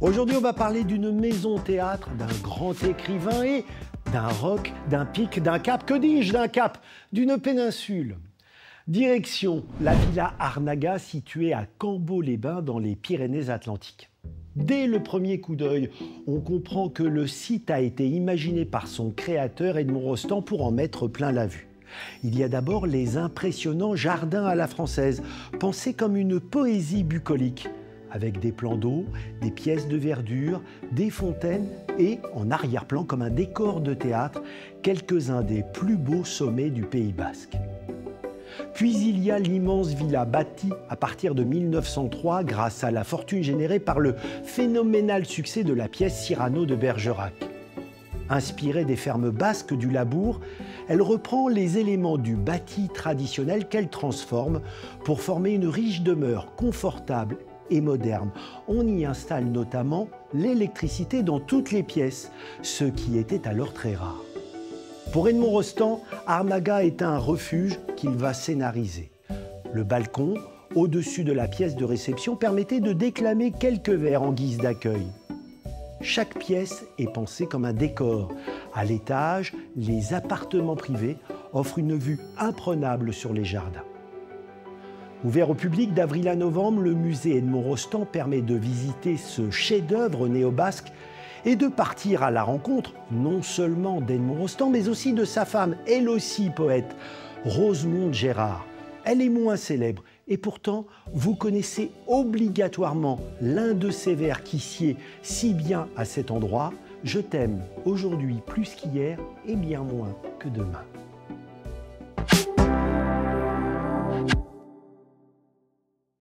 Aujourd'hui, on va parler d'une maison théâtre, d'un grand écrivain et d'un roc, d'un pic, d'un cap, que dis-je, d'un cap, d'une péninsule. Direction la villa Arnaga située à Cambo-les-Bains dans les Pyrénées-Atlantiques. Dès le premier coup d'œil, on comprend que le site a été imaginé par son créateur Edmond Rostand pour en mettre plein la vue. Il y a d'abord les impressionnants jardins à la française, pensés comme une poésie bucolique, avec des plans d'eau, des pièces de verdure, des fontaines et, en arrière-plan comme un décor de théâtre, quelques-uns des plus beaux sommets du Pays basque. Puis il y a l'immense villa bâtie à partir de 1903 grâce à la fortune générée par le phénoménal succès de la pièce Cyrano de Bergerac. Inspirée des fermes basques du Labour, elle reprend les éléments du bâti traditionnel qu'elle transforme pour former une riche demeure confortable et moderne. On y installe notamment l'électricité dans toutes les pièces, ce qui était alors très rare. Pour Edmond Rostand, Arnaga est un refuge qu'il va scénariser. Le balcon, au-dessus de la pièce de réception, permettait de déclamer quelques vers en guise d'accueil. Chaque pièce est pensée comme un décor. À l'étage, les appartements privés offrent une vue imprenable sur les jardins. Ouvert au public d'avril à novembre, le musée Edmond Rostand permet de visiter ce chef-d'œuvre néo-basque et de partir à la rencontre non seulement d'Edmond Rostand, mais aussi de sa femme, elle aussi poète, Rosemonde Gérard. Elle est moins célèbre et pourtant, vous connaissez obligatoirement l'un de ses vers qui sied si bien à cet endroit. Je t'aime aujourd'hui plus qu'hier et bien moins que demain.